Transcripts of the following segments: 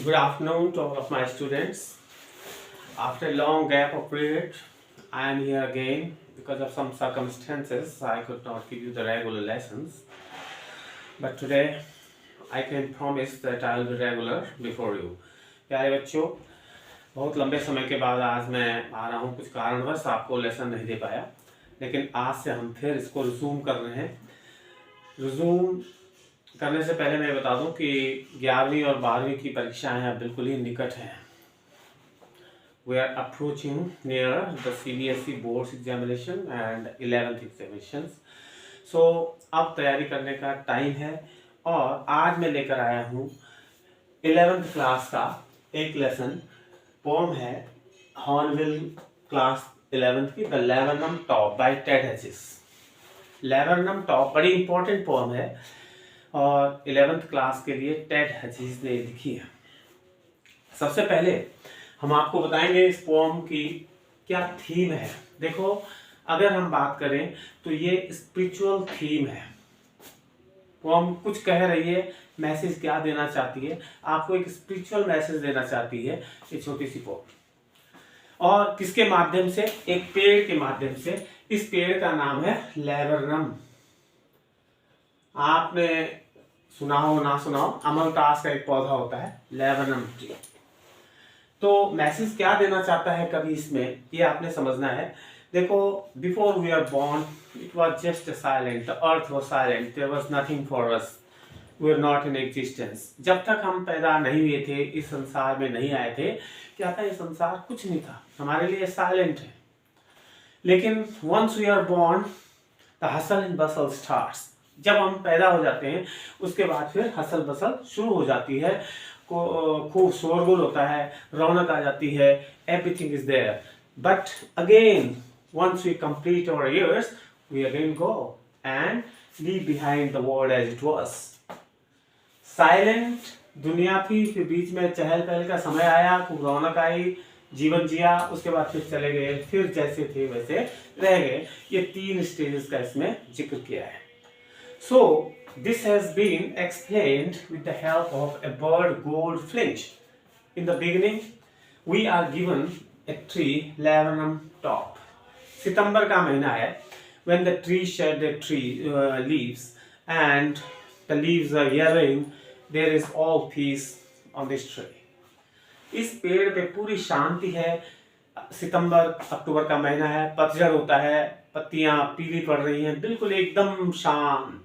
Good afternoon to all of my students. After a long gap of period, I am here again because of some circumstances. I could not give you the regular lessons, but today I can promise that I will be regular before you. प्यारे बच्चों, बहुत लंबे समय के बाद आज मैं आ रहा हूँ। कुछ कारणवश आपको लेसन नहीं दे पाया, लेकिन आज से हम फिर इसको रिज्यूम कर रहे हैं। रिज्यूम करने से पहले मैं बता दूं कि 11वीं और 12वीं की परीक्षाएं अब बिल्कुल ही निकट हैं। We are approaching near the CBSE boards examination and 11th examinations. सो अब तैयारी करने का टाइम है और आज मैं लेकर आया हूँ 11th क्लास का एक लेसन। पोम है हॉर्नबिल क्लास 11th की the laburnum top by Ted Hughes. Laburnum top बड़ी इंपॉर्टेंट पोम है और 11th क्लास के लिए टेड हैचिस ने लिखी है। सबसे पहले हम आपको बताएंगे इस पोम की क्या थीम है। देखो, अगर हम बात करें तो ये स्पिरिचुअल थीम है। पोम कुछ कह रही है, मैसेज क्या देना चाहती है, आपको एक स्पिरिचुअल मैसेज देना चाहती है ये छोटी सी पोम। और किसके माध्यम से? एक पेड़ के माध्यम से। इस पेड़ का नाम है लैवर्नम। आपने सुना हो ना सुना हो, अमलतास का एक पौधा होता है लैवर्नम ट्री। तो मैसेज क्या देना चाहता है कभी इसमें, ये आपने समझना है। देखो, before we are born it was just silent, the earth was silent, there was nothing for us, we are not in existence. जब तक हम पैदा नहीं हुए थे, इस संसार में नहीं आए थे, क्या था, ये संसार कुछ नहीं था, हमारे लिए साइलेंट है। लेकिन once we are born the hustle and bustle starts. जब हम पैदा हो जाते हैं उसके बाद फिर हसल बसल शुरू हो जाती है, खूब शोरगुल होता है, रौनक आ जाती है, everything is there. But again once we complete our years we again go and leave behind the world as it was. Silent दुनिया थी, फिर बीच में चहल पहल का समय आया, खूब रौनक आई, जीवन जिया, उसके बाद फिर चले गए, फिर जैसे थे वैसे रह गए। ये 3 स्टेजेस का इसमें जिक्र किया है। So this has been explained with the help of a bird goldfinch. In the beginning, we are given a tree laburnum top. सितंबर का महीना है, when the tree shed the leaves and the leaves are yellowing, there is all peace on this tree. इस पेड़ पे पूरी शांति है। सितंबर अक्टूबर का महीना है, पतझड़ होता है, पत्तियां पीली पड़ रही हैं, बिल्कुल एकदम शांत।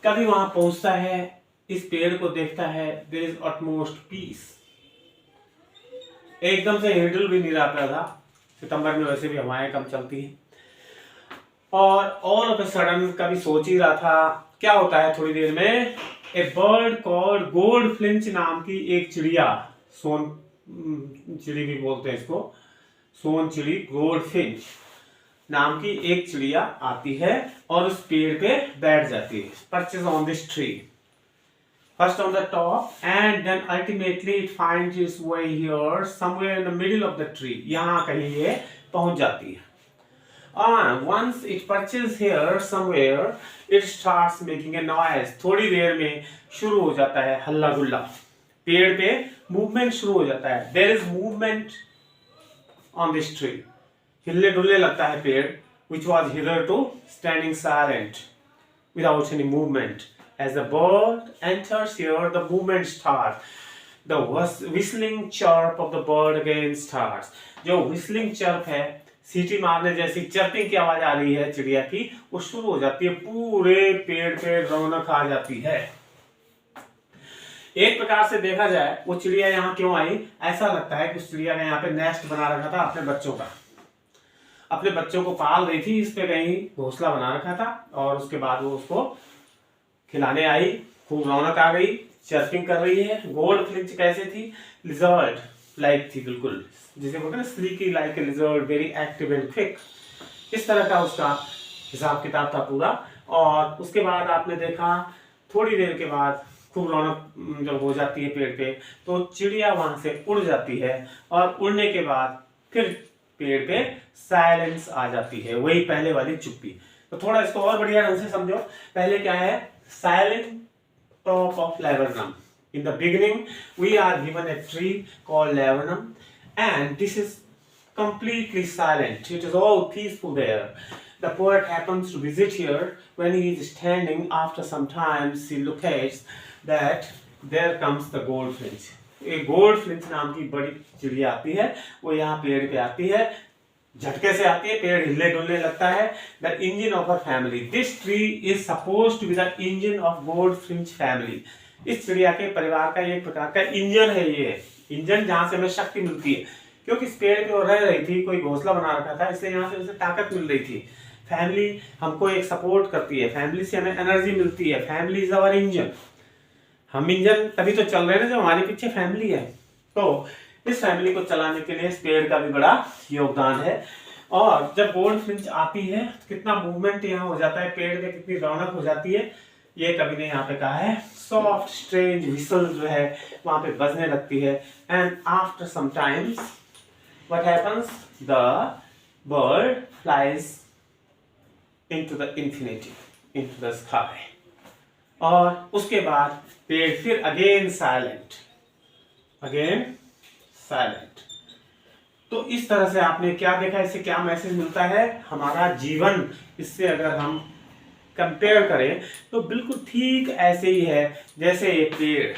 कभी वहां पहुंचता है, इस पेड़ को देखता है, देयर इज अटमोस्ट पीस। एकदम से हिडल भी नहीं रहा था, सितंबर में वैसे भी हवाएं कम चलती हैं। और ऑल ऑफ ए सडन कभी सोच ही रहा था, क्या होता है थोड़ी देर में, ए बर्ड कॉल्ड गोल्डफिंच नाम की एक चिड़िया, सोन चिड़ी भी बोलते हैं इसको, सोन चिड़ी, गोल्डफिंच नाम की एक चिड़िया आती है और उस पेड़ पे बैठ जाती है। Perches on this tree, first on the top and then ultimately it finds its way here somewhere in the middle of the tree. यहाँ कहीं ये पहुंच जाती है। Once it perches here somewhere it starts making a noise. थोड़ी देर में शुरू हो जाता है हल्ला गुल्ला, पेड़ पे मूवमेंट शुरू हो जाता है। There is movement on this tree, हिलने डुलने लगता है पेड़, which was hitherto standing silent without any movement. As the bird enters here, the movement starts. The whistling chirp of the bird again starts. जो whistling chirp है, सीटी मारने जैसी चर्पिंग की आवाज आ रही है चिड़िया की, वो शुरू हो जाती है। पूरे पेड़ पे रौनक आ जाती है। एक प्रकार से देखा जाए, वो चिड़िया यहाँ क्यों आई, ऐसा लगता है कि उस चिड़िया ने यहाँ पे नेस्ट बना रखा था अपने बच्चों का, अपने बच्चों को पाल रही थी, इस पे कहीं घोंसला बना रखा था और उसके बाद वो उसको खिलाने आई, खूब रौनक आ गई, चर्पिंग कर रही है। गोल्डफिंच कैसे थी, लिजर्ड लाइक थी, बिल्कुल जिसे बोलते हैं sleekly like a lizard, very active and quick. इस तरह का उसका हिसाब किताब था पूरा। और उसके बाद आपने देखा थोड़ी देर के बाद खूब रौनक जब हो जाती है पेड़ पे, तो चिड़िया वहां से उड़ जाती है और उड़ने के बाद फिर पेड़ पे साइलेंस आ जाती है, वही पहले वाली चुप्पी। तो थोड़ा इसको और बढ़िया ढंग से समझो। पहले क्या है, silent top of laburnum, In the beginning, we are given a tree called laburnum, and this is completely silent. It is all peaceful there. The poet happens to visit here. When he is standing, after some time, he locates that there comes the goldfinch. एक goldfinch नाम की बड़ी चिड़िया आती है, वो यहाँ पेड़ पे आती है, झटके से आती है, पेड़ हिलने डुलने लगता है. The engine of a family. This tree is suppose to be the engine of goldfinch family. इस चिड़िया के परिवार का एक प्रकार का इंजन है. ये इंजन जहां से हमें शक्ति मिलती है, क्योंकि इस पेड़ पे वो रह रही थी, कोई घोंसला बना रखा था, इसलिए यहाँ से उसे ताकत मिल रही थी. फैमिली हमको एक सपोर्ट करती है, फैमिली से हमें एनर्जी मिलती है. Family is our engine. हम इंजन तभी तो चल रहे हैं जब हमारे पीछे फैमिली है. तो इस फैमिली को चलाने के लिए इस पेड़ का भी बड़ा योगदान है. और जब गोल्डफिंच आती है, कितना मूवमेंट यहाँ हो जाता है, पेड़ में कितनी रौनक हो जाती है, ये कवि ने यहाँ पे कहा है. सॉफ्ट स्ट्रेंज विसल जो है वहां पे बजने लगती है. And after some times what happens, the bird flies into the infinity, into the sky. और उसके बाद पेड़ फिर अगेन साइलेंट, अगेन साइलेंट. तो इस तरह से आपने क्या देखा, इससे क्या मैसेज मिलता है. हमारा जीवन इससे अगर हम कंपेयर करें तो बिल्कुल ठीक ऐसे ही है जैसे ये पेड़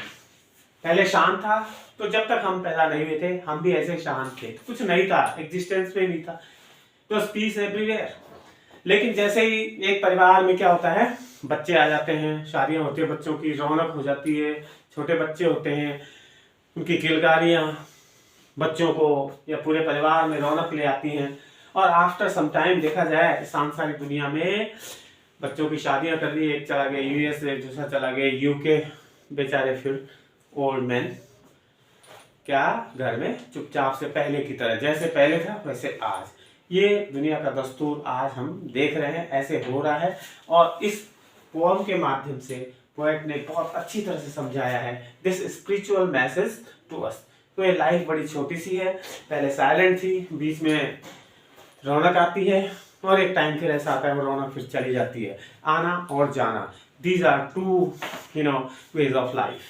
पहले शांत था. तो जब तक हम पैदा नहीं हुए थे हम भी ऐसे शांत थे, कुछ नहीं था, एग्जिस्टेंस में नहीं था. तो पीस एवरीवेयर. लेकिन जैसे ही एक परिवार में क्या होता है, बच्चे आ जाते हैं, शादियां होती है, बच्चों की रौनक हो जाती है, छोटे बच्चे होते हैं, उनकी किलकारियां बच्चों को या पूरे परिवार में रौनक ले आती हैं. और आफ्टर सम टाइम देखा जाए सांसारिक दुनिया में बच्चों की शादियां कर ली, एक चला गया यूएसए, दूसरा चला गया यूके, बेचारे फिर ओल्ड मैन क्या घर में चुपचाप से पहले की तरह, जैसे पहले था वैसे आज. ये दुनिया का दस्तूर आज हम देख रहे हैं, ऐसे हो रहा है. और इस पोएम के माध्यम से पोएट ने बहुत अच्छी तरह से समझाया है this spiritual message to us. तो ये लाइफ बड़ी छोटी सी है, पहले साइलेंट थी, बीच में रौनक आती है, और एक टाइम फिर ऐसा आता है वो रौनक फिर चली जाती है. आना और जाना, these are two ways of life,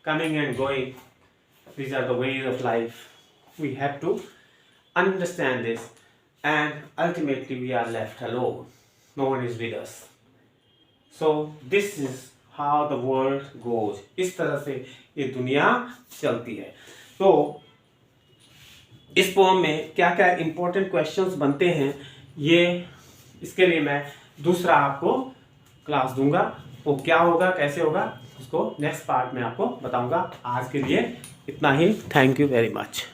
coming and going. These are the ways of life. We have to understand this, and ultimately we are left alone. No one is with us. So this is how the world goes. इस तरह से ये दुनिया चलती है. तो इस poem में क्या क्या इंपॉर्टेंट क्वेश्चंस बनते हैं, ये इसके लिए मैं दूसरा आपको क्लास दूंगा. वो क्या होगा, कैसे होगा, उसको नेक्स्ट पार्ट में आपको बताऊंगा. आज के लिए इतना ही. Thank you very much.